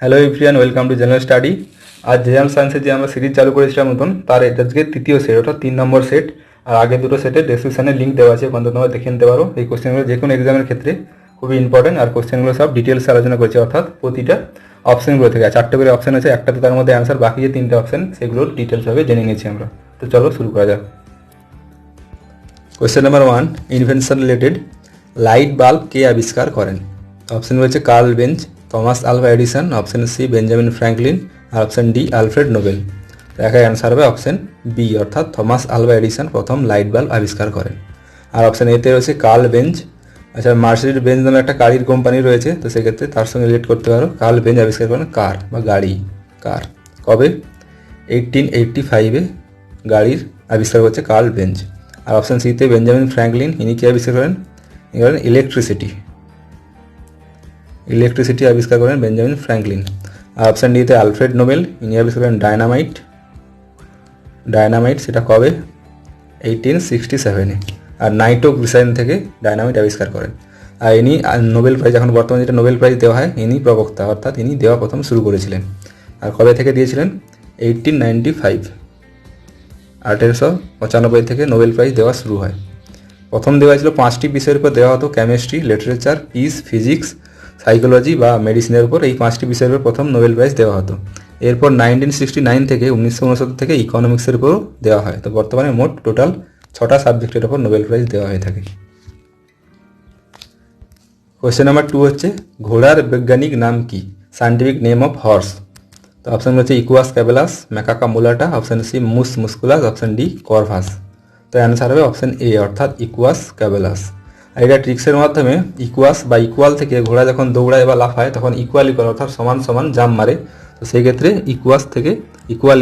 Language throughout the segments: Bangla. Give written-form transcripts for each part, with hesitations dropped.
Hello everyone, welcome to general study. আজ জেনারেল সায়েন্সের যে আমরা সিরিজ চালু করেছিলাম নতুন, তার এটা আজকে তৃতীয় সেট, অর্থাৎ 3 নম্বর সেট। আর আগে দুটো সেটের ডেসক্রিপশনে লিঙ্ক দেওয়া আছে, ওখান থেকে তোমরা দেখে নিতে পারো। এই কোশ্চেনগুলো যে কোনো এক্সামের ক্ষেত্রে খুবই ইম্পর্টেন্ট, আর কোশ্চেনগুলো সব ডিটেলসে আলোচনা করেছে, অর্থাৎ প্রতিটা অপশনগুলো থেকে। আর 4টে করে অপশন আছে, একটাতে তার মধ্যে অ্যান্সার, বাকি যে 3টে অপশন সেগুলোর ডিটেলসভাবে জেনে নিয়েছি আমরা। তো চলো শুরু করা যাক। Question number 1, invention related. Light bulb কে আবিষ্কার করেন? অপশন রয়েছে Karl Benz, Thomas Alva Edison, option C Benjamin Franklin, আর অপশন ডি আলফ্রেড নোবেল। তো এখানে অ্যান্সার হবে অপশন বি, অর্থাৎ থমাস আলভা এডিসন প্রথম লাইট বাল্ব আবিষ্কার করেন। আর অপশন এতে রয়েছে কার্ল বেঞ্চ। আচ্ছা, মার্সিডিজ বেঞ্জ নামে একটা গাড়ির কোম্পানি রয়েছে, তো সেক্ষেত্রে তার সঙ্গে রিলেট করতে পারো। কার্ল বেঞ্চ আবিষ্কার করেন কার বা গাড়ি, কার কবে? 1885-এ গাড়ির আবিষ্কার করছে কার্ল বেঞ্চ। আর অপশন সিতে বেঞ্জামিন ফ্র্যাঙ্কলিন, ইনি কি আবিষ্কার করেন? ইনি করেন ইলেকট্রিসিটি আবিষ্কার করেন বেঞ্জামিন ফ্র্যাঙ্কলিন। আর অপশান ডিতে আলফ্রেড নোবেল, ইনি আবিষ্কার করেন ডায়নামাইট। সেটা কবে? 1867-এ। আর নাইট্রোগ্লিসারিন থেকে ডায়নামাইট আবিষ্কার করেন। আর ইনি নোবেল প্রাইজ, এখন বর্তমানে যেটা নোবেল প্রাইজ দেওয়া হয়, ইনি প্রবক্তা, অর্থাৎ ইনি দেওয়া প্রথম শুরু করেছিলেন। আর কবে থেকে দিয়েছিলেন? 1895, 1895 থেকে নোবেল প্রাইজ দেওয়া শুরু হয়। প্রথম দেওয়া ছিল 5টি বিষয়ের উপর দেওয়া হতো: chemistry, literature, piece, physics, psychology বা মেডিসিনের উপর। এই 5টি বিষয়ের উপর প্রথম নোবেল প্রাইজ দেওয়া হতো। এরপর 1969 থেকে 1969 থেকে ইকোনমিক্সের উপরও দেওয়া হয়। তো বর্তমানে মোট টোটাল 6টা সাবজেক্টের উপর নোবেল প্রাইজ দেওয়া হয়ে থাকে। কোয়েশ্চেন নাম্বার 2 হচ্ছে, ঘোড়ার বৈজ্ঞানিক নাম কি? Scientific name of horse. তো অপশন হচ্ছে Equus caballus, Macaca mulatta, option C Mus musculus, option D Corvus. তো অ্যান্সার হবে অপশন এ, অর্থাৎ ইকুয়াস ক্যাবেলাস। আর এটা ট্রিক্সের মাধ্যমে ইকুয়াস বা ইকুয়াল থেকে ঘোড়া যখন দৌড়ায় বা লাফায় তখন ইকুয়াল অর্থাৎ সমান সমান জাম্প মারে। তো সেই ক্ষেত্রে ইকুয়াস থেকে ইকুয়াল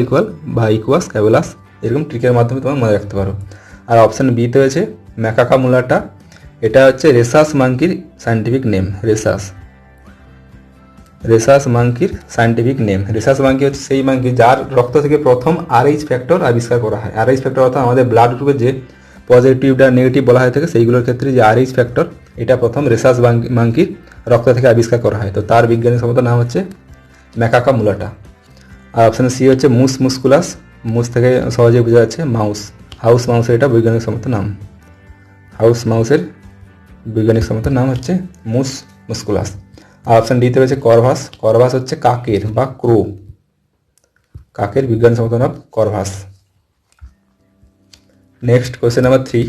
বা ইকুয়াস ক্যাবেলাস, এরকম ট্রিকের মাধ্যমে তোমরা মনে রাখতে পারো। আর অপশন বিতে হয়েছে ম্যাকাকা মুলাটা, এটা হচ্ছে রেসাস মাঙ্কির সায়েন্টিফিক নেম। রেসাস মাঙ্কির সায়েন্টিফিক নেম। রেসাস মাঙ্কি হচ্ছে সেই মাঙ্কি যার রক্ত থেকে প্রথম RH ফ্যাক্টর আবিষ্কার করা হয়। RH ফ্যাক্টর অর্থাৎ আমাদের ব্লাড গ্রুপে যে পজিটিভটা নেগেটিভ বলা হয়ে থাকে, সেইগুলোর ক্ষেত্রে যে RH ফ্যাক্টর, এটা প্রথম রেসাস মাঙ্কির রক্ত থেকে আবিষ্কার করা হয়। তো তার বিজ্ঞানীসম্মত নাম হচ্ছে ম্যাকাকা মুলাটা। আর অপশান সি হচ্ছে মুস মুস্কুলাস, মুস থেকে সহজে বোঝা যাচ্ছে মাউস, হাউস মাউসের এটা বৈজ্ঞানিকসম্মত নাম। হাউস মাউসের বৈজ্ঞানিকসম্মত নাম হচ্ছে মুস মুস্কুলাস। আর অপশান ডিতে রয়েছে কর্ভাস। কর্ভাস হচ্ছে কাকের বা ক্রো, কাকের বিজ্ঞানসম্মত নাম কর্ভাস। নেক্সট কোয়েশ্চেন নাম্বার 3,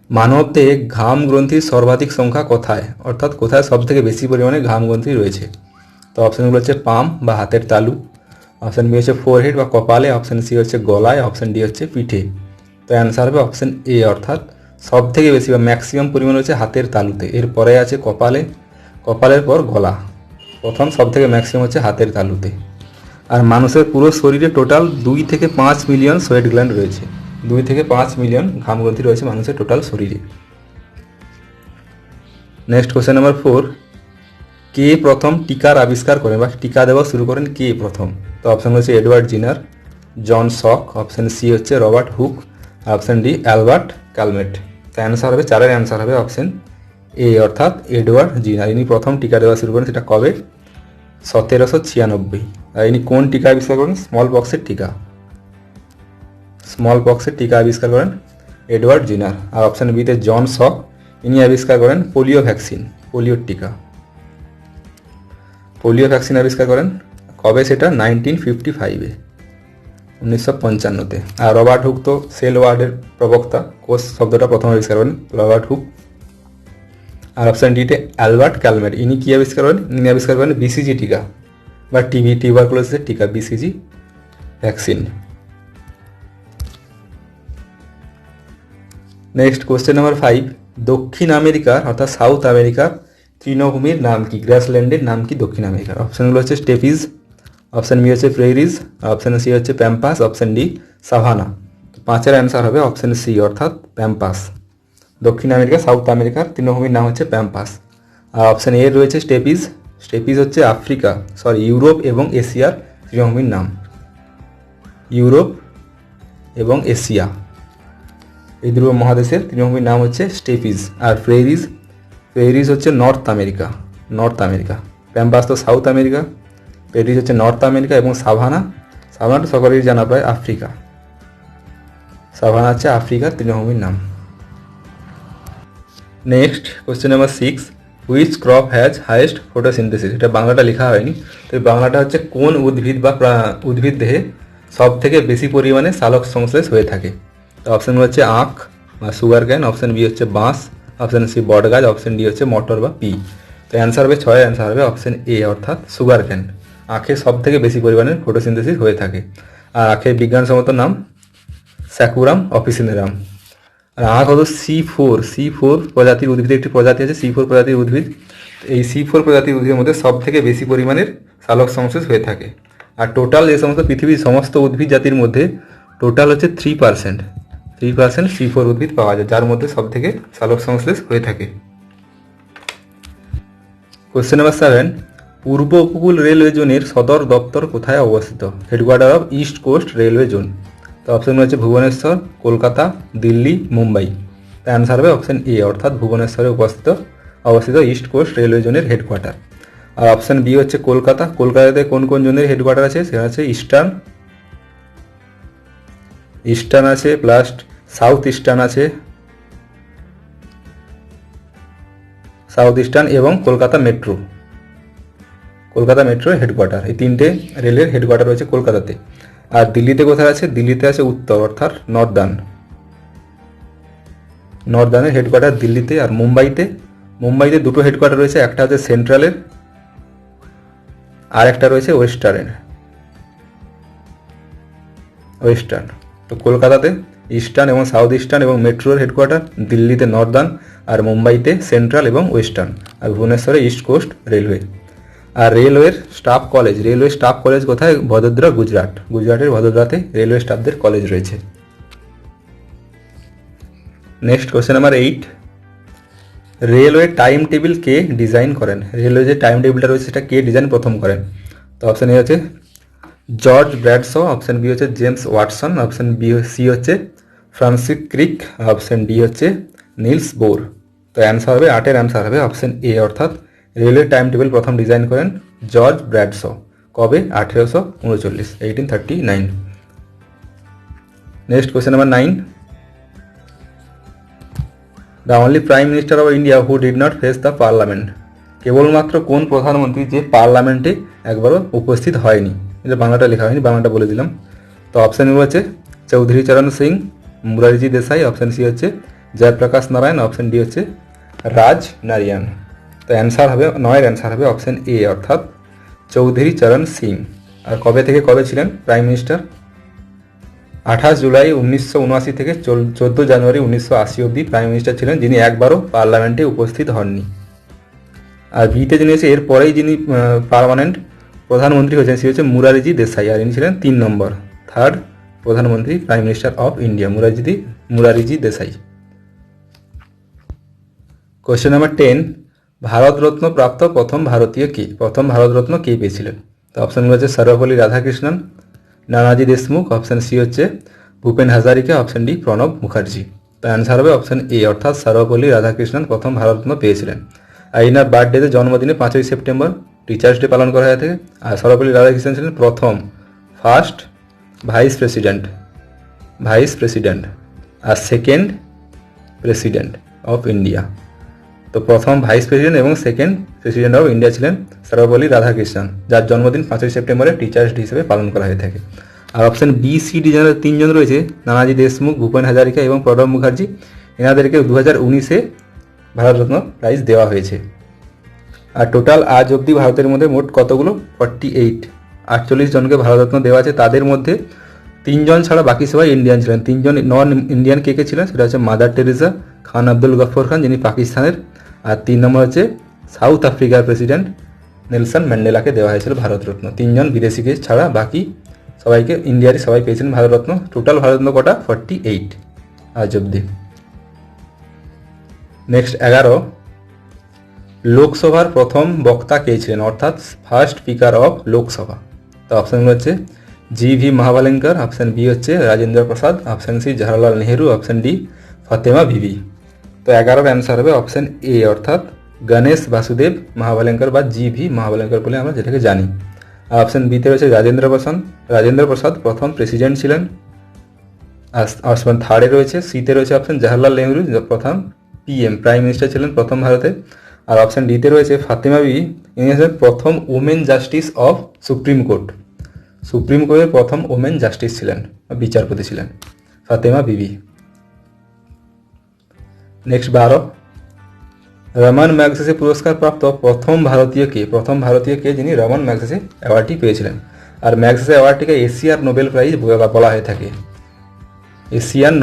মানবদেহে ঘাম গ্রন্থির সর্বাধিক সংখ্যা কোথায়? অর্থাৎ কোথায় সব থেকে বেশি পরিমাণে ঘাম গ্রন্থি রয়েছে? তো অপশানগুলো হচ্ছে পাম বা হাতের তালু, অপশান বি হচ্ছে ফোরহেড বা কপালে, অপশান সি হচ্ছে গলায়, অপশান ডি হচ্ছে পিঠে। তো অ্যান্সার হবে অপশান এ, অর্থাৎ সব থেকে বেশি বা ম্যাক্সিমাম পরিমাণ হচ্ছে হাতের তালুতে। এরপরে আছে কপালে, কপালের পর গলা, প্রথম সব থেকে ম্যাক্সিমাম হচ্ছে হাতের তালুতে। আর মানুষের পুরো শরীরে টোটাল 2 থেকে 5 মিলিয়ন সোয়েট গ্ল্যান্ড রয়েছে। 2 থেকে 5 মিলিয়ন ঘামগ্রন্থি রয়েছে মানুষের টোটাল শরীরে। নেক্সট কোয়েশ্চেন নাম্বার 4, কে প্রথম টিকার আবিষ্কার করেন বা টিকা দেওয়া শুরু করেন কে প্রথম? তো অপশান হচ্ছে এডওয়ার্ড জিনার, জন সক, অপশান সি হচ্ছে Robert Hooke, option D Albert Calmette. তো অ্যান্সার হবে, 4-এর অ্যান্সার হবে অপশান এ, অর্থাৎ এডওয়ার্ড জিনার। ইনি প্রথম টিকা দেওয়া শুরু করেন, সেটা কবে? 1796। আর ইনি কোন টিকা আবিষ্কার করেন? স্মল পক্সের টিকা, স্মল পক্সের টিকা আবিষ্কার করেন এডওয়ার্ড জিনার। আর অপশান বিতে জন সক, ইনি আবিষ্কার করেন পোলিও ভ্যাকসিন, পোলিওর টিকা, পোলিও ভ্যাকসিন আবিষ্কার করেন কবে? সেটা 1955-এ, 1955-তে। আর রবার্ট হুক তো সেল ওয়ার্ডের প্রবক্তা, কোষ শব্দটা প্রথম আবিষ্কার করেন রবার্ট হুক। আর অপশান ডিতে অ্যালবার্ট ক্যালমেট, ইনি কি আবিষ্কার করেন? ইনি আবিষ্কার করেন BCG টিকা বা টিউবারকুলোসিসের টিকা, BCG vaccine. Next question number 5, দক্ষিণ আমেরিকার অর্থাৎ সাউথ আমেরিকার তৃণভূমির নাম কি? গ্রাসল্যান্ডের নাম কি দক্ষিণ আমেরিকার? অপশানগুলো হচ্ছে স্টেপিজ, অপশান বি হচ্ছে প্রেরিজ, অপশান সি হচ্ছে প্যাম্পাস, অপশান ডি সাভানা। 5-এর অ্যান্সার হবে অপশান সি, অর্থাৎ প্যাম্পাস। দক্ষিণ আমেরিকা সাউথ আমেরিকার তৃণভূমির নাম হচ্ছে প্যাম্পাস। আর অপশান এ রয়েছে স্টেপিজ, স্টেপিজ হচ্ছে ইউরোপ এবং এশিয়ার তৃণভূমির নাম, ইউরোপ এবং এশিয়া এই দুটো মহাদেশের তৃণভূমির নাম হচ্ছে স্টেপিজ। আর প্রেরিজ হচ্ছে নর্থ আমেরিকা, প্যাম্পাস তো সাউথ আমেরিকা, পেরিস হচ্ছে নর্থ আমেরিকা এবং সাভানা, সাভানাটা সকলেরই জানা প্রায় আফ্রিকা। সাভানা হচ্ছে আফ্রিকার তৃণভূমির নাম। Next question number 6, which crop has highest photosynthesis. এটা বাংলাটা লেখা হয়নি, তো বাংলাটা হচ্ছে কোন উদ্ভিদ বা উদ্ভিদ দেহে সব থেকে বেশি পরিমাণে সালোক সংশ্লেষ হয়ে থাকে। তো অপশান হচ্ছে আখ বা সুগার ক্যান, অপশান বি হচ্ছে বাঁশ, অপশান সি বট গাছ, অপশান ডি হচ্ছে মটর বা পি। তো অ্যান্সার হবে 6, অ্যান্সার হবে অপশান এ অর্থাৎ সুগার ক্যান। আখে সব থেকে বেশি পরিমাণে ফটোসিনথেসিস হয়ে থাকে। আর আখের বিজ্ঞানসম্মত নাম স্যাকুরাম অফিসিনারাম। আর আখ হলো C4 প্রজাতির উদ্ভিদের একটি প্রজাতি আছে, C4 প্রজাতির উদ্ভিদ। এই C4 প্রজাতির উদ্ভিদের মধ্যে সব থেকে বেশি পরিমাণের সালোক সংশ্লেষ হয়ে থাকে। আর টোটাল যে সমস্ত পৃথিবীর সমস্ত উদ্ভিদ জাতির মধ্যে টোটাল হচ্ছে 3% C4 উদ্ভিদ পাওয়া যায়, যার মধ্যে সব থেকে সালোক সংশ্লেষ হয়ে থাকে। কোশ্চেন নাম্বার 7, পূর্ব উপকূল রেলওয়ে জোনের সদর দপ্তর কোথায় অবস্থিত? Headquarter of east coast railway zone. তো অপশন হচ্ছে ভুবনেশ্বর, কলকাতা, দিল্লি, মুম্বাই। তো অ্যান্সার হবে অপশন এ অর্থাৎ ভুবনেশ্বরে অবস্থিত ইস্ট কোস্ট রেলওয়ে জোনের হেডকোয়ার্টার। আর অপশন বি হচ্ছে কলকাতা। কলকাতাতে কোন কোন জোনের হেডকোয়ার্টার আছে? সেটা হচ্ছে ইস্টার্ন আছে, প্লাস সাউথ ইস্টার্ন আছে, সাউথ ইস্টার্ন এবং কলকাতা মেট্রো হেডকোয়ার্টার। এই তিনটে রেলের হেডকোয়ার্টার রয়েছে কলকাতাতে। আর দিল্লিতে কোথায় আছে? দিল্লিতে আছে উত্তর অর্থাৎ নর্দার্নের হেডকোয়ার্টার দিল্লিতে। আর মুম্বাইতে দুটো হেডকোয়ার্টার রয়েছে, একটা হচ্ছে সেন্ট্রালের আর একটা রয়েছে ওয়েস্টার্ন। তো কলকাতাতে ইস্টার্ন এবং সাউথ ইস্টার্ন এবং মেট্রোর হেডকোয়ার্টার, দিল্লিতে নর্দার্ন, আর মুম্বাইতে সেন্ট্রাল এবং ওয়েস্টার্ন, আর ভুবনেশ্বরে ইস্ট কোস্ট রেলওয়ে। আর রেলওয়ে স্টাফ কলেজ কোথায়? ভদোদরা, গুজরাটের ভদোদরাতে রেলওয়ে স্টাফদের কলেজ রয়েছে। Next question number 8, railway time table কে ডিজাইন করেন? রেলওয়ে যে টাইম টেবিলটা রয়েছে সেটা কে ডিজাইন প্রথম করেন? তো অপশান এ হচ্ছে জর্জ ব্র্যাডশ, অপশান বি হচ্ছে জেমস ওয়াটসন, অপশান সি হচ্ছে ফ্রান্সিস ক্রিক, অপশান ডি হচ্ছে নিলস বোর। তো অ্যান্সার হবে 8-এর অ্যান্সার হবে অপশান এ অর্থাৎ রেলওয়ে টাইম টেবিল প্রথম ডিজাইন করেন জর্জ ব্র্যাডশ। কবে? 1839। Next question number 9, the only prime minister of India who did not face the parliament. কেবলমাত্র কোন প্রধানমন্ত্রী যে পার্লামেন্টে একবারও উপস্থিত হয়নি? এটা বাংলাটা লেখা হয়নি, বাংলাটা বলে দিলাম। তো অপশান এ হচ্ছে চৌধুরী চরণ সিং, মুরারজি দেশাই, অপশান সি হচ্ছে জয়প্রকাশ নারায়ণ, অপশান ডি হচ্ছে রাজ নারিয়ান। তো অ্যান্সার হবে 9-এর অ্যান্সার হবে অপশান এ অর্থাৎ চৌধুরী চরণ সিং। আর কবে থেকে কবে ছিলেন প্রাইম মিনিস্টার? 28 জুলাই 1979 থেকে 14 জানুয়ারি 1980 অবধি প্রাইম মিনিস্টার ছিলেন, যিনি একবারও পার্লামেন্টে উপস্থিত হননি। আর বিতে যিনি এসে এরপরেই যিনি পার্মানেন্ট প্রধানমন্ত্রী হয়েছেন সে হচ্ছে মুরারজি দেশাই, আর ইনি ছিলেন 3 নম্বর থার্ড প্রধানমন্ত্রী prime minister of India Morarji Desai. Question number 10, Bharat Ratna প্রাপ্ত প্রথম ভারতীয় কে? প্রথম ভারতরত্ন কে পেয়েছিলেন? তো অপশানগুলো হচ্ছে সর্বপল্লী রাধাকৃষ্ণন, নানাজি দেশমুখ, অপশান সি হচ্ছে ভূপেন হাজারিকা, অপশান ডি প্রণব মুখার্জি। তো অ্যান্সার হবে অপশান এ অর্থাৎ সর্বপল্লী রাধাকৃষ্ণন প্রথম ভারতরত্ন পেয়েছিলেন। আর ইনার বার্থডেতে জন্মদিনে 5ই সেপ্টেম্বর টিচার্স ডে পালন করা হয়ে থাকে। আর সর্বপল্লী রাধাকৃষ্ণন ছিলেন ফার্স্ট ভাইস প্রেসিডেন্ট আর সেকেন্ড প্রেসিডেন্ট অফ ইন্ডিয়া। তো প্রথম ভাইস প্রেসিডেন্ট এবং সেকেন্ড প্রেসিডেন্ট অফ ইন্ডিয়া ছিলেন সর্বপল্লী রাধাকৃষ্ণন, যার জন্মদিন 5ই সেপ্টেম্বরে টিচার্স ডে হিসেবে পালন করা হয়ে থাকে। আর অপশান বি সি ডি যারা 3 জন রয়েছে, নানাজি দেশমুখ, ভূপেন হাজারিকা এবং প্রণব মুখার্জি, এনাদেরকে 2019-এ ভারতরত্ন প্রাইজ দেওয়া হয়েছে। আর টোটাল আজ অবধি ভারতের মধ্যে মোট কতগুলো? 48 জনকে ভারতরত্ন দেওয়া আছে। তাদের মধ্যে 3 জন ছাড়া বাকি সবাই ইন্ডিয়ান ছিলেন। 3 জন নন ইন্ডিয়ান কে ছিলেন? সেটা হচ্ছে মাদার টেরেসা, খান আব্দুল গফর খান যিনি পাকিস্তানের, আর 3 নম্বর হচ্ছে সাউথ আফ্রিকার প্রেসিডেন্ট নেলসন ম্যান্ডেলাকে দেওয়া হয়েছিল ভারতরত্ন। 3 জন বিদেশিকে ছাড়া বাকি সবাইকে ইন্ডিয়ারই সবাই পেয়েছিলেন ভারতরত্ন। টোটাল ভারতরত্ন কটা? 48 আজ অবধি। নেক্সট 11, লোকসভার প্রথম বক্তা কে ছিলেন অর্থাৎ ফার্স্ট স্পিকার অফ লোকসভা? তো অপশানগুলো হচ্ছে জি.ভি. মহাবালেঙ্কর, অপশান বি হচ্ছে Rajendra Prasad, option C Jawaharlal Nehru, option D Fatema Bibi. তো 11-এর অ্যান্সার হবে অপশান এ অর্থাৎ গণেশ বাসুদেব মহাবলেঙ্কর বা জি ভি মহাবলেঙ্কর বলে আমরা যেটাকে জানি। আর অপশন বিতে রয়েছে রাজেন্দ্র প্রসাদ প্রথম প্রেসিডেন্ট ছিলেন। আর অপশন থার্ডে রয়েছে, সিতে রয়েছে অপশন জওহরলাল নেহরু প্রথম পিএম প্রাইম মিনিস্টার ছিলেন প্রথম ভারতে। আর অপশন ডিতে রয়েছে ফাতেমা বিবি, ইনি হচ্ছেন প্রথম women justice of supreme court. Supreme কোর্টের প্রথম ওমেন জাস্টিস ছিলেন, বিচারপতি ছিলেন ফাতেমা বিবি। নেক্সট 12, রমন ম্যাগসেসে পুরস্কার প্রাপ্ত প্রথম ভারতীয় কে যিনি রমন ম্যাগসেসে অ্যাওয়ার্ডটি পেয়েছিলেন। আর ম্যাগসেসে অ্যাওয়ার্ডটিকে এশিয়ার নোবেল প্রাইজ বলা হয়ে থাকে। এশিয়ার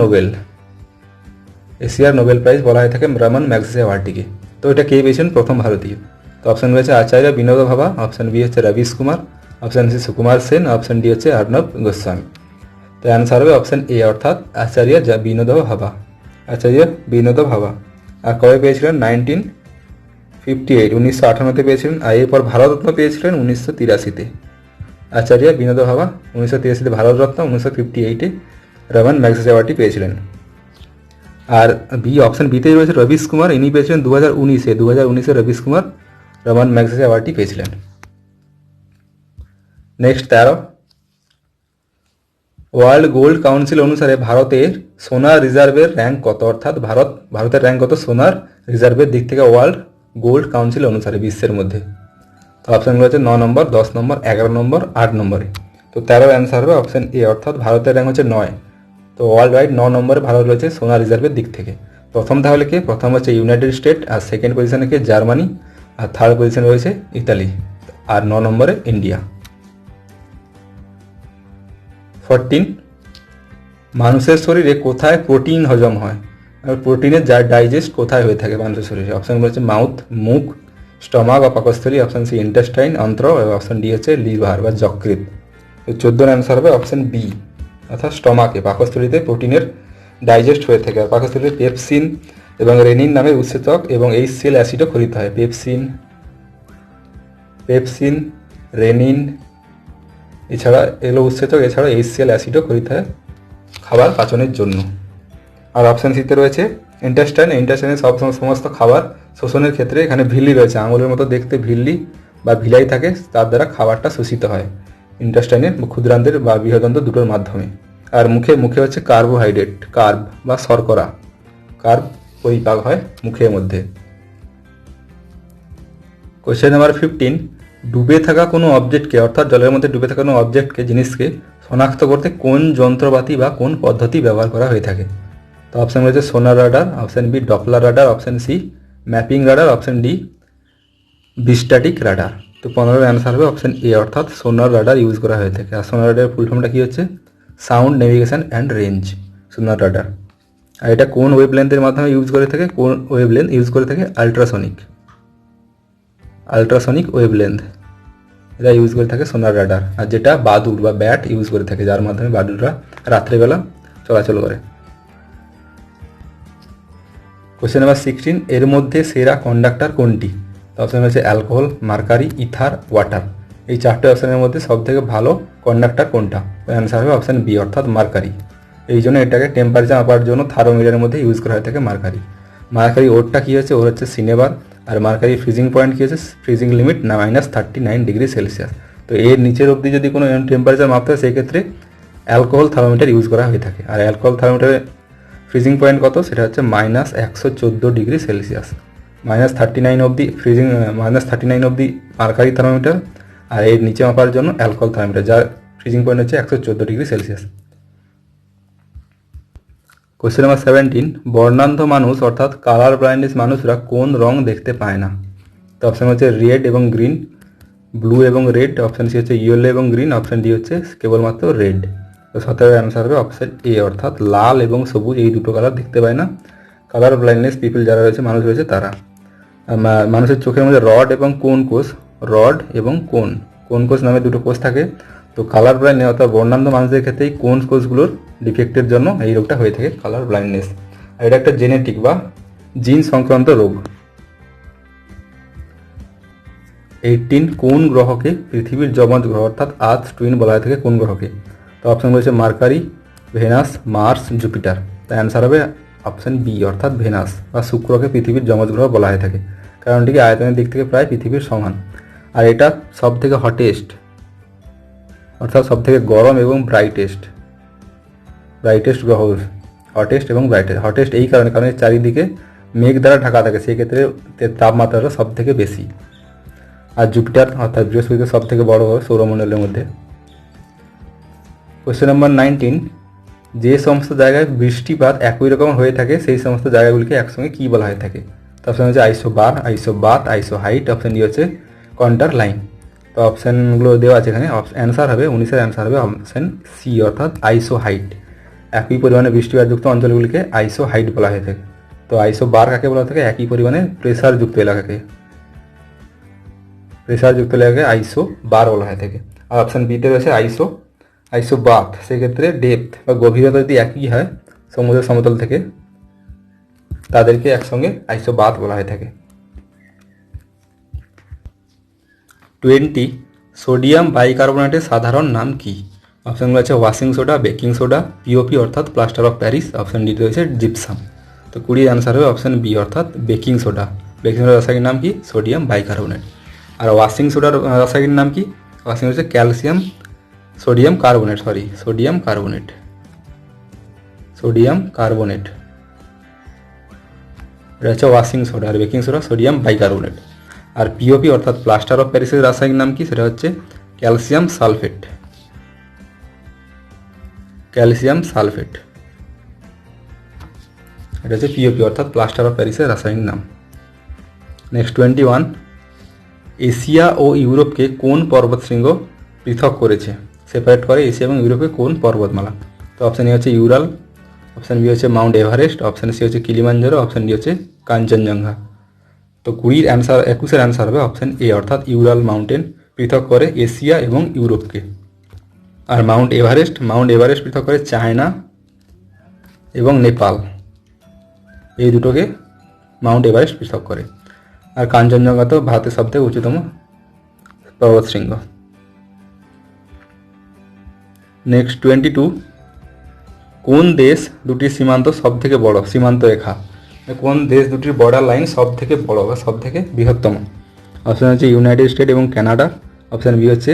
নোবেল প্রাইজ বলা হয়ে থাকে রমন ম্যাগসেসে অ্যাওয়ার্ডটিকে। তো এটা কে পেয়েছেন? প্রথম ভারতীয়। তো অপশন রয়েছে আচার্য বিনোদ ভাবা, অপশন বি হচ্ছে Ravish Kumar, option C Sukumar Sen, option D হচ্ছে অর্ণব গোস্বামী। তো অ্যান্সার হবে অপশন এ অর্থাৎ আচার্য বিনোদ ভাবা। আর কবে পেয়েছিলেন? 1958 পেয়েছিলেন। আর এরপর ভারতরত্ন পেয়েছিলেন 1983-তে। আচার্য বিনোদ ভাবা 1983-তে ভারতরত্ন, 1958-এ রমন ম্যাগসেসে অ্যাওয়ার্ডটি পেয়েছিলেন। আর অপশন বিতেই রয়েছে রবিশ কুমার, ইনি পেয়েছিলেন 2019-এ রবিশ কুমার রমন ম্যাগসেসে অ্যাওয়ার্ডটি পেয়েছিলেন। নেক্সট 13, ওয়ার্ল্ড গোল্ড কাউন্সিল অনুসারে ভারতের সোনার রিজার্ভের র্যাঙ্ক কত? অর্থাৎ ভারতের র্যাঙ্ক কত সোনার রিজার্ভের দিক থেকে ওয়ার্ল্ড গোল্ড কাউন্সিল অনুসারে বিশ্বের মধ্যে? তো অপশানগুলো হচ্ছে 9 নম্বর, 10 নম্বর, 11 নম্বর, 8 নম্বরে। তো 13 অ্যান্সার হবে অপশান এ অর্থাৎ ভারতের র্যাঙ্ক হচ্ছে 9। তো ওয়ার্ল্ড ওয়াইড 9 নম্বরে ভারত রয়েছে সোনার রিজার্ভের দিক থেকে। প্রথম তাহলে কে? প্রথম হচ্ছে ইউনাইটেড স্টেট, আর সেকেন্ড পজিশনে কে? জার্মানি, আর থার্ড পজিশনে রয়েছে ইতালি, আর 9 নম্বরে ইন্ডিয়া। 14, মানুষের শরীরে কোথায় প্রোটিন হজম হয়? আর প্রোটিনের ডাইজেস্ট কোথায় হয়ে থাকে মানুষের শরীরে? অপশানগুলো হচ্ছে মাউথ, মুখ, স্টমাক বা পাকস্থলী, অপশান সি ইন্টেস্টাইন অন্ত্র, এবং অপশান ডি হচ্ছে লিভার বা যকৃৎ। তো 14 অ্যান্সার হবে অপশান বি অর্থাৎ স্টমাকে, পাকস্থলীতে প্রোটিনের ডাইজেস্ট হয়ে থাকে। আর পাকস্থলীতে পেপসিন এবং রেনিন নামের উৎসেচক এবং HCl অ্যাসিডও খরিত হয়। পেপসিন, রেনিন এছাড়া এগুলো উৎসেচক, এছাড়া HCl অ্যাসিডও খরিত হয় খাবার পাচনের জন্য। আর অপশান সিতে রয়েছে ইন্টেস্টাইনের সমস্ত খাবার শোষণের ক্ষেত্রে এখানে ভিল্লি রয়েছে, আঙুলের মতো দেখতে ভিল্লি বা ভিলাই থাকে, তার দ্বারা খাবারটা শোষিত হয় ইন্টেস্টাইনের ক্ষুদ্রান্তের বা বৃহদন্ত দুটোর মাধ্যমে। আর মুখে হচ্ছে কার্ব বা শর্করা পরিপাক হয় মুখের মধ্যে। কোয়েশ্চেন নাম্বার 15, ডুবে থাকা কোনো অবজেক্টকে অর্থাৎ জলের মধ্যে ডুবে থাকা কোনো অবজেক্টকে জিনিসকে শনাক্ত করতে কোন যন্ত্রপাতি বা কোন পদ্ধতি ব্যবহার করা হয়ে থাকে? তো অপশান রয়েছে sonar radar, option B Doppler radar, option C mapping radar, option D bistatic radar. তো 15 অ্যান্সার হবে অপশান এ অর্থাৎ সোনার রাডার ইউজ করা হয়ে থাকে। আর সোনার রাডারের ফুল ফর্মটা কী হচ্ছে? সাউন্ড নেভিগেশন অ্যান্ড রেঞ্জ সোনার রাডার। আর এটা কোন ওয়েভলেন্থের মাধ্যমে ইউজ করে থাকে? আলট্রাসনিক ওয়েভলেন্থ এটা ইউজ করে থাকে সোনার রাডার। আর যেটা বাদুড় বা ব্যাট ইউজ করে থাকে, যার মাধ্যমে বাদুড়রা রাত্রেবেলা চলাচল করে। কোয়েশ্চেন নাম্বার 16, এর মধ্যে সেরা কন্ডাক্টর কোনটি? অপশান হচ্ছে অ্যালকোহল, মার্কারি, ইথার, ওয়াটার। এই 4টে অপশানের মধ্যে সবথেকে ভালো কন্ডাক্টর কোনটা? অ্যান্সার হবে অপশান বি অর্থাৎ মার্কারি। এই জন্য এটাকে টেম্পারেচার মাপার জন্য থার্মোমিটারের মধ্যে ইউজ করা হয়ে থাকে মার্কারি ওরটা কী হচ্ছে? ওর হচ্ছে সিনেবার। আর মার্কারি ফ্রিজিং পয়েন্ট কী হচ্ছে? Freezing limit -39 degree Celsius. তো এর নিচের অবধি যদি কোনো টেম্পারেচার মাপতে হয় সেই ক্ষেত্রে অ্যালকোহল থার্মোমিটার ইউজ করা হয়ে থাকে। আর অ্যালকোহল থার্মোমিটারের ফ্রিজিং পয়েন্ট কত? সেটা হচ্ছে -114 ডিগ্রি সেলসিয়াস। -39 অবধি মার্কারি থার্মোমিটার, আর এর নিচে মাপার জন্য অ্যালকোহল থার্মোমিটার, যার ফ্রিজিং পয়েন্ট হচ্ছে 114 ডিগ্রি সেলসিয়াস। কোয়েশ্চেন নাম্বার 17, বর্ণান্ধ মানুষ অর্থাৎ কালার ব্লাইন্ডনেস মানুষরা কোন রং দেখতে পায় না? তো অপশান হচ্ছে রেড এবং গ্রিন, ব্লু এবং রেড, অপশান সি হচ্ছে ইয়েলো এবং গ্রিন, অপশান ডি হচ্ছে কেবলমাত্র রেড। তো 17 অ্যান্সার হবে অপশান এ অর্থাৎ লাল এবং সবুজ এই দুটো কালার দেখতে পায় না কালার ব্লাইন্ডনেস পিপল যারা রয়েছে, মানুষ রয়েছে তারা। মানুষের চোখের মধ্যে রড এবং কোন কোষ নামে দুটো কোষ থাকে। তো কালার ব্লাইন্ডনেস অর্থাৎ বর্ণান্ধ মানুষদের ক্ষেত্রে এই কোন কোষগুলোর ডিফেক্টের জন্য এই রোগটা হয়ে থাকে কালার ব্লাইন্ডনেস। আর এটা একটা জেনেটিক বা জিন সংক্রান্ত রোগ। 18, কোন গ্রহকে পৃথিবীর যমজ গ্রহ অর্থাৎ আর্থ টুইন বলা হয়ে থাকে কোন গ্রহকে? তো অপশান রয়েছে মার্কারি, ভেনাস, মার্স, জুপিটার। তো অ্যান্সার হবে অপশান বি অর্থাৎ ভেনাস বা শুক্রকে পৃথিবীর যমজ গ্রহ বলা হয়ে থাকে। কারণটি কি আয়তনের দিক থেকে প্রায় পৃথিবীর সমান। আর এটা সব থেকে হটেস্ট, অর্থাৎ সব থেকে গরম এবং ব্রাইটেস্ট গ্রহ। হটেস্ট এবং ব্রাইটেস্ট, হটেস্ট এই কারণে কারণ এর চারিদিকে মেঘ দ্বারা ঢাকা থাকে, সেই ক্ষেত্রে তাপমাত্রাটা সব থেকে বেশি। আর জুপিটার অর্থাৎ বৃহস্পতি সব থেকে বড় গ্রহ সৌরমণ্ডলের মধ্যে। কোয়েশ্চেন নাম্বার 19, যে সমস্ত জায়গায় বৃষ্টিপাত একই রকম হয়ে থাকে সেই সমস্ত জায়গাগুলিকে একসঙ্গে কী বলা হয়ে থাকে? তো অপশান হচ্ছে আইসোবার, আইসোবাত, আইসোহাইট, অপশান ডি হচ্ছে কন্টার লাইন। তো অপশানগুলো দেওয়া আছে এখানে, অ্যান্সার হবে 19-এর অ্যান্সার হবে অপশান সি অর্থাৎ আইসোহাইট। একই পরিমাণে বৃষ্টিপাতযুক্ত অঞ্চলগুলিকে আইসোহাইট বলা হয়ে থাকে। তো আইসোবার কাকে বলা থাকে? একই পরিমাণে প্রেসারযুক্ত এলাকাকে আইসোবার বলা হয়ে থাকে। আর অপশান বিতে রয়েছে আইসোবাথ, সেক্ষেত্রে ডেপথ বা গভীরতা যদি একই হয় সমুদ্রের সমতল থেকে, তাদেরকে একসঙ্গে আইসোবাথ বলা হয়ে থাকে। 20, সোডিয়াম বাইকার্বনেটের সাধারণ নাম কি? অপশানগুলো আছে washing soda, baking soda, POP অর্থাৎ plaster of Paris, option D রয়েছে জিপসাম। তো 20 অ্যান্সার হবে অপশান বি অর্থাৎ বেকিং সোডা। বেকিং সোডার রাসায়নিক নাম কি? Sodium bicarbonate. আর ওয়াশিং সোডার রাসায়নিক নাম কি? ওয়াশিং হচ্ছে সোডিয়াম কার্বনেট। এটা হচ্ছে ওয়াশিং সোডা। আর বেকিং সোডা সোডিয়াম বাইকার্বনেট। আর পিওপি অর্থাৎ প্লাস্টার অফ প্যারিসের রাসায়নিক নাম কি? সেটা হচ্ছে ক্যালসিয়াম সালফেট। এটা হচ্ছে পিওপি অর্থাৎ প্লাস্টার অফ প্যারিসের রাসায়নিক নাম। নেক্সট 21, এশিয়া ও ইউরোপকে কোন পর্বতশৃঙ্গ পৃথক করেছে? সেপারেট করে এশিয়া এবং ইউরোপে কোন পর্বতমালা? তো অপশান এ হচ্ছে ইউরাল, অপশান বি হচ্ছে মাউন্ট এভারেস্ট, অপশান সি হচ্ছে কিলিমাঞ্জারো, অপশান ডি হচ্ছে কাঞ্চনজঙ্ঘা। তো 21-এর অ্যান্সার হবে অপশান এ অর্থাৎ ইউরাল মাউন্টেন পৃথক করে এশিয়া এবং ইউরোপকে। আর মাউন্ট এভারেস্ট পৃথক করে চায়না এবং নেপাল, এই দুটোকে মাউন্ট এভারেস্ট পৃথক করে। আর কাঞ্চনজঙ্ঘা তো ভারতের সবথেকে উচ্চতম পর্বতশৃঙ্গ। নেক্সট 22, কোন দেশ দুটির সীমান্ত সব থেকে বড়? সীমান্ত রেখা কোন দেশ দুটির বর্ডার লাইন সব থেকে বড় বা সব থেকে বৃহত্তম? অপশান হচ্ছে ইউনাইটেড স্টেট এবং কানাডা, অপশান বি হচ্ছে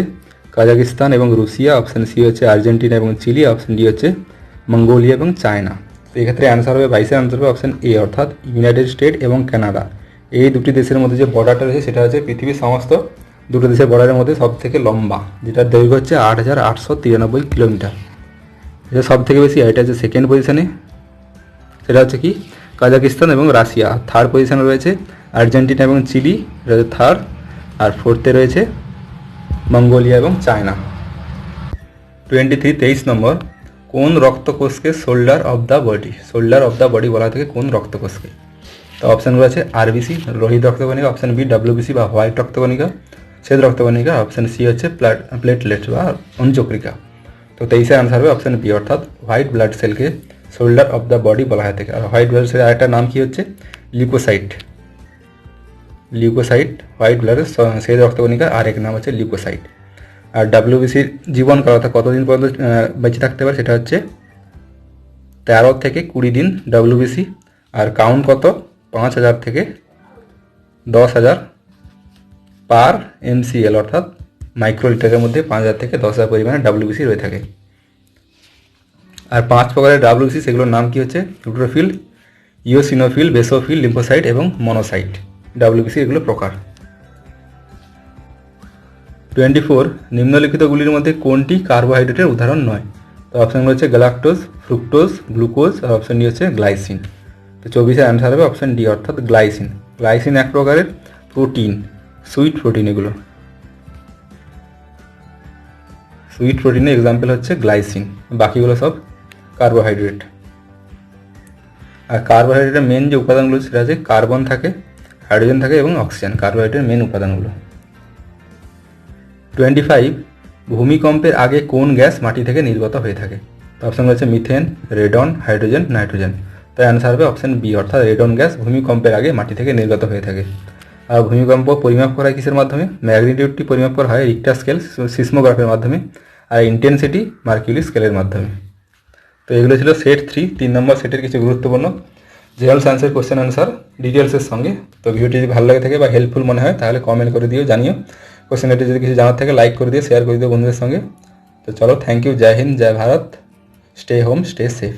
কাজাকিস্তান এবং রুশিয়া, অপশান সি হচ্ছে আর্জেন্টিনা এবং চিলি, অপশান ডি হচ্ছে মঙ্গোলিয়া এবং চায়না। তো এক্ষেত্রে অ্যান্সার হবে 22-এর অ্যান্সার হবে অপশান এ অর্থাৎ ইউনাইটেড স্টেট এবং কানাডা। এই দুটি দেশের মধ্যে যে বর্ডারটা রয়েছে সেটা হচ্ছে পৃথিবীর সমস্ত দুটো দেশের বর্ডারের মধ্যে সব থেকে লম্বা, যেটার দৈর্ঘ্য হচ্ছে 8,893 কিলোমিটার। এটা সব থেকে বেশি, এটা হচ্ছে সেকেন্ড পজিশনে, সেটা হচ্ছে কি কাজাকিস্তান এবং রাশিয়া। থার্ড পজিশনে রয়েছে আর্জেন্টিনা এবং চিলি, এটা হচ্ছে থার্ড। আর ফোর্থে রয়েছে মঙ্গোলিয়া এবং চায়না। 23 নম্বর, কোন রক্তকোষকে শোল্ডার অফ দ্য বডি বলা থেকে কোন রক্তকোষকে? তো অপশানগুলো আছে আরবিসি লোহিত রক্তকণিকা, অপশান বি ডাব্লিউবিসি বা হোয়াইট রক্তকণিকা, শ্বেত রক্তকণিকা, অপশান সি হচ্ছে প্লেটলেট বা অঞ্চক্রিকা। তো 23-এর আনসার হবে অপশান বি অর্থাৎ হোয়াইট ব্লাড সেলকে শোল্ডার অফ দ্য বডি বলা হয়ে থাকে। আর হোয়াইট ব্লাড সেলের আরেকটা নাম কি হচ্ছে লিউকোসাইট। হোয়াইট ব্লাডের শ্বেত রক্তকণিকার আরেক নাম হচ্ছে লিউকোসাইট। আর ডাব্লিউবিসির জীবনকাল অর্থাৎ কতদিন পর্যন্ত বেঁচে থাকতে পারে সেটা হচ্ছে 13 থেকে 20 দিন ডাব্লিউবিসি। আর কাউন্ট কত? 5,000 থেকে 10,000 পার এমসিএল অর্থাৎ মাইক্রোলিটারের মধ্যে 5,000 থেকে 10,000 পরিমাণে ডাব্লিউবিসি রয়ে থাকে। আর 5 প্রকারের ডাব্লিউবিসি সেগুলোর নাম কি হচ্ছে নিউট্রোফিল, ইওসিনোফিল, বেসোফিল, লিম্ফোসাইট এবং মনোসাইট। ডাব্লিউবিসি এগুলো প্রকার। 24, নিম্নলিখিতগুলির মধ্যে কোনটি কার্বোহাইড্রেটের উদাহরণ নয়? তো অপশানগুলো হচ্ছে গ্যালাক্টোজ, ফ্রুক্টোজ, গ্লুকোজ, আর অপশান ডি হচ্ছে গ্লাইসিন। তো 24-এর অ্যান্সার হবে অপশান ডি অর্থাৎ গ্লাইসিন এক প্রকারের প্রোটিন, সুইট প্রোটিন। এগুলো সুইট প্রোটিনের এক্সাম্পল হচ্ছে গ্লাইসিন, বাকিগুলো সব কার্বোহাইড্রেট। আর কার্বোহাইড্রেটের মেন যে উপাদানগুলো সেটা হচ্ছে কার্বন থাকে, হাইড্রোজেন থাকে এবং অক্সিজেন, কার্বোহাইড্রেটের মেন উপাদানগুলো। 25, ভূমিকম্পের আগে কোন গ্যাস মাটি থেকে নির্গত হয়ে থাকে? তো অপশান হচ্ছে মিথেন, রেডন, হাইড্রোজেন, নাইট্রোজেন। তাই অ্যান্সার হবে অপশান বি অর্থাৎ রেডন গ্যাস ভূমিকম্পের আগে মাটি থেকে নির্গত হয়ে থাকে। আর ভূমিকম্প পরিমাপ করা হয় কিসের মাধ্যমে? ম্যাগনিটিউডটি পরিমাপ করা হয় রিক্টার স্কেল, সিসমোগ্রাফের মাধ্যমে। আর ইন্টেন্সিটি মার্কিউরি স্কেলের মাধ্যমে। তো এগুলো ছিল সেট 3 নম্বর সেটের কিছু গুরুত্বপূর্ণ জেনারেল সায়েন্সের কোশ্চেন অ্যান্সার ডিটেলসের সঙ্গে। তো ভিডিওটি যদি ভালো লাগে থাকে বা হেল্পফুল মনে হয় তাহলে কমেন্ট করে দিও, জানিও। কোশ্চেনটি যদি কিছু জানার থাকে লাইক করে দিও, শেয়ার করে দিও বন্ধুদের সঙ্গে। তো চলো, থ্যাংক ইউ, জয় হিন্দ, জয় Bharat, stay home, stay safe.